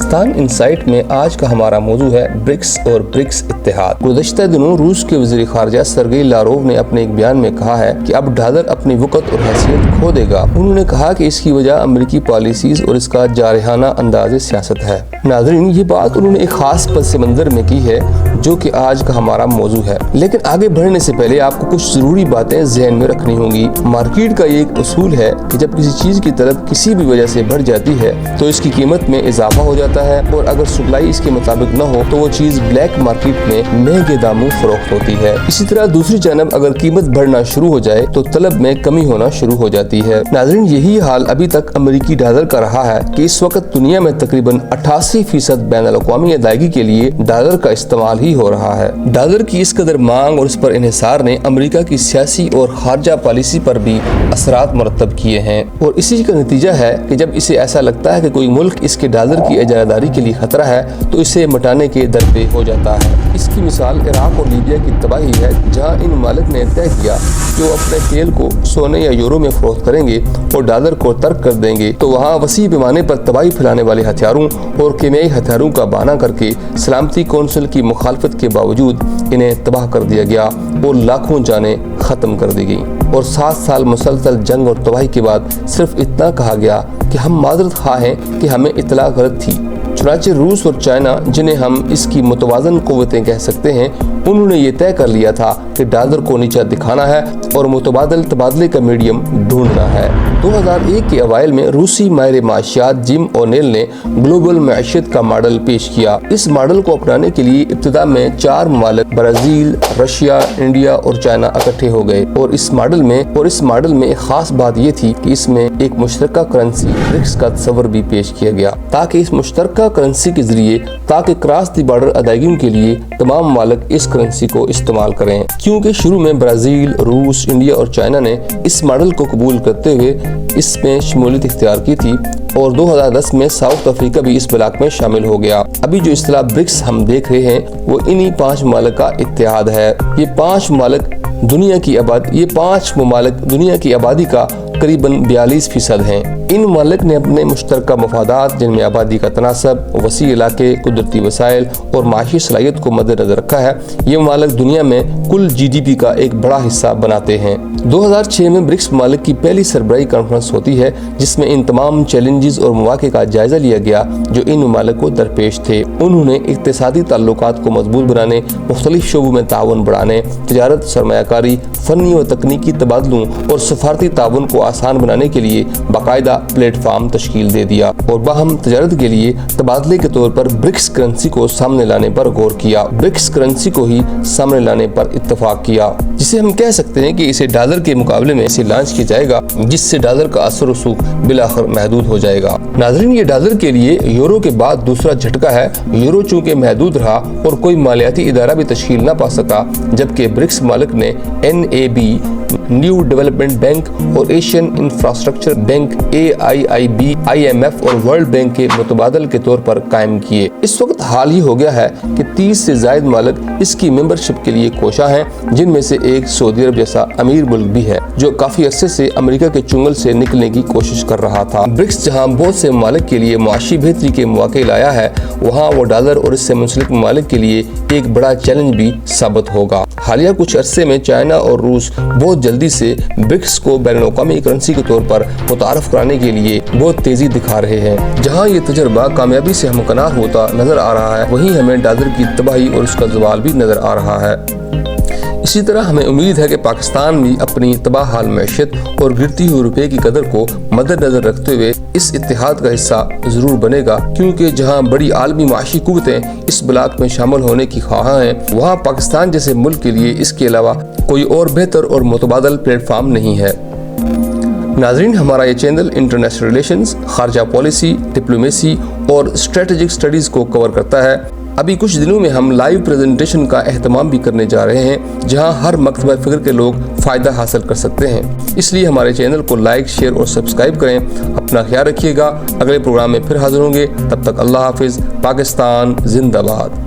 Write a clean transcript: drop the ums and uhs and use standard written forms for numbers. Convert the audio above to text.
Pakistan insight میں آج کا ہمارا موضوع ہے برکس اور برکس اتحاد۔ گزشتہ دنوں روس کے وزیر خارجہ سرگئی لاروو نے اپنے ایک بیان میں کہا ہے کہ اب ڈالر اپنی وقت اور حیثیت کھو دے گا۔ انہوں نے کہا کہ اس کی وجہ امریکی پالیسیز اور اس کا جارحانہ انداز سیاست ہے۔ ناظرین، یہ بات انہوں نے ایک خاص پس منظر میں کی ہے جو کہ آج کا ہمارا موضوع ہے، لیکن آگے بڑھنے سے پہلے آپ کو کچھ ضروری باتیں ذہن میں رکھنی ہوں گی۔ مارکیٹ کا یہ ایک اصول ہے کہ جب کسی چیز کی طلب کسی بھی وجہ سے بڑھ جاتی ہے تو اس کی قیمت میں اضافہ ہو جاتا ہے، اور اگر سپلائی اس کے مطابق نہ ہو تو وہ چیز بلیک مارکیٹ میں مہنگے داموں فروخت ہوتی ہے۔ اسی طرح دوسری جانب اگر قیمت بڑھنا شروع ہو جائے تو طلب میں کمی ہونا شروع ہو جاتی ہے۔ ناظرین، یہی حال ابھی تک امریکی ڈالر کا رہا ہے کہ اس وقت دنیا میں تقریباً 88% بین الاقوامی ادائیگی کے لیے ڈالر کا استعمال ہی ہو رہا ہے۔ ڈالر کی اس قدر مانگ اور اس پر انحصار نے امریکہ کی سیاسی اور خارجہ پالیسی پر بھی اثرات مرتب کیے ہیں، اور اسی کا نتیجہ ہے کہ جب اسے ایسا لگتا ہے کہ کوئی ملک اس کے ڈالر کی اجارہ داری کے لیے خطرہ ہے تو اسے مٹانے کے درپے ہو جاتا ہے۔ اس کی مثال عراق اور لیبیا کی تباہی ہے، جہاں ان ممالک نے طے کیا کہ وہ اپنے تیل کو سونے یا یورو میں فروخت کریں گے اور ڈالر کو ترک کر دیں گے، تو وہاں وسیع پیمانے پر تباہی پھیلانے والے ہتھیاروں اور کیمیائی ہتھیاروں کا بہانہ کر کے سلامتی کونسل کی مخالفت کے باوجود انہیں تباہ کر دیا گیا اور لاکھوں جانیں ختم کر دی گئیں، اور 7 سال مسلسل جنگ اور تباہی کے بعد صرف اتنا کہا گیا کہ ہم معذرت خواہ ہیں کہ ہمیں اطلاع غلط تھی۔ چنانچہ روس اور چائنا، جنہیں ہم اس کی متوازن قوتیں کہہ سکتے ہیں، انہوں نے یہ طے کر لیا تھا کہ ڈالر کو نیچا دکھانا ہے اور متبادل تبادلے کا میڈیم ڈھونڈنا ہے۔ 2001 کے اوائل میں روسی ماہر معاشیات جم اونیل نے گلوبل معیشت کا ماڈل پیش کیا۔ اس ماڈل کو اپنانے کے لیے ابتدا میں 4 ممالک برازیل، رشیا، انڈیا اور چائنا اکٹھے ہو گئے، اور اس ماڈل میں ایک خاص بات یہ تھی کہ اس میں ایک مشترکہ کرنسی برکس کا تصور بھی پیش کیا گیا، تاکہ اس مشترکہ کرنسی کے ذریعے کراس دی بارڈر ادائیگیوں کے لیے تمام ممالک اس کرنسی کو استعمال کریں۔ کیونکہ شروع میں برازیل، روس، انڈیا اور چائنا نے اس ماڈل کو قبول کرتے ہوئے اس میں شمولیت اختیار کی تھی، اور 2010 میں ساؤتھ افریقہ بھی اس بلاک میں شامل ہو گیا۔ ابھی جو اصطلاح برکس ہم دیکھ رہے ہیں وہ انہی 5 ممالک کا اتحاد ہے۔ یہ 5 ممالک دنیا کی آبادی کا قریباً 42% ہیں۔ ان ممالک نے اپنے مشترکہ مفادات، جن میں آبادی کا تناسب، وسیع علاقے، قدرتی وسائل اور معاشی صلاحیت کو مد نظر رکھا ہے۔ یہ ممالک دنیا میں کل GDP کا ایک بڑا حصہ بناتے ہیں۔ 2006 میں برکس ممالک کی پہلی سربراہی کانفرنس ہوتی ہے، جس میں ان تمام چیلنجز اور مواقع کا جائزہ لیا گیا جو ان ممالک کو درپیش تھے۔ انہوں نے اقتصادی تعلقات کو مضبوط بنانے، مختلف شعبوں میں تعاون بڑھانے، تجارت، سرمایہ کاری، فنی و تکنیکی تبادلوں اور سفارتی تعاون کو آسان بنانے کے لیے باقاعدہ پلیٹ فارم تشکیل دے دیا، اور باہم تجارت کے لیے تبادلے کے طور پر برکس کرنسی کو سامنے لانے پر غور کیا۔ برکس کرنسی کو ہی سامنے لانے پر اتفاق کیا، جسے ہم کہہ سکتے ہیں کہ اسے ڈالر کے مقابلے میں اسے لانچ کیا جائے گا، جس سے ڈالر کا اثر و رسوخ بالآخر محدود ہو جائے گا۔ ناظرین، یہ ڈالر کے لیے یورو کے بعد دوسرا جھٹکا ہے۔ یورو چونکہ محدود رہا اور کوئی مالیاتی ادارہ بھی تشکیل نہ پا سکا، جبکہ برکس ممالک نے NAB، نیو ڈیولپمنٹ بینک اور Asian infrastructure bank AIIB، IMF اور ورلڈ بینک کے متبادل کے طور پر قائم کیے۔ اس وقت حال ہی ہو گیا ہے کہ 30 سے زائد ممالک اس کی ممبرشپ کے لیے کوشاں ہیں، جن میں سے ایک سعودی عرب جیسا امیر ملک بھی ہے جو کافی عرصے سے امریکہ کے چنگل سے نکلنے کی کوشش کر رہا تھا۔ برکس جہاں بہت سے ممالک کے لیے معاشی بہتری کے مواقع لایا ہے، وہاں وہ ڈالر اور اس سے منسلک ممالک کے لیے ایک بڑا چیلنج بھی ثابت ہوگا۔ حالیہ کچھ عرصے میں چائنا اور روس بہت جلدی سے برکس کو بین الاقوامی کرنسی کے طور پر متعارف کرانے کے لیے بہت تیزی دکھا رہے ہیں۔ جہاں یہ تجربہ کامیابی سے ہمکنار ہوتا نظر آ رہا ہے، وہیں ہمیں ڈالر کی تباہی اور اس کا زوال بھی نظر آ رہا ہے۔ اسی طرح ہمیں امید ہے کہ پاکستان بھی اپنی تباہ حال معیشت اور گرتی ہوئی روپے کی قدر کو مد نظر رکھتے ہوئے اس اتحاد کا حصہ ضرور بنے گا، کیونکہ جہاں بڑی عالمی معاشی قوتیں اس بلاک میں شامل ہونے کی خواہاں ہیں، وہاں پاکستان جیسے ملک کے لیے اس کے علاوہ کوئی اور بہتر اور متبادل پلیٹ فارم نہیں ہے۔ ناظرین، ہمارا یہ چینل انٹرنیشنل ریلیشنز، خارجہ پالیسی، ڈپلومیسی اور اسٹریٹجک سٹڈیز کو کور کرتا ہے۔ ابھی کچھ دنوں میں ہم لائیو پریزنٹیشن کا اہتمام بھی کرنے جا رہے ہیں، جہاں ہر مکتبہ فکر کے لوگ فائدہ حاصل کر سکتے ہیں۔ اس لیے ہمارے چینل کو لائک، شیئر اور سبسکرائب کریں۔ اپنا خیال رکھیے گا۔ اگلے پروگرام میں پھر حاضر ہوں گے، تب تک اللہ حافظ۔ پاکستان زندہ باد۔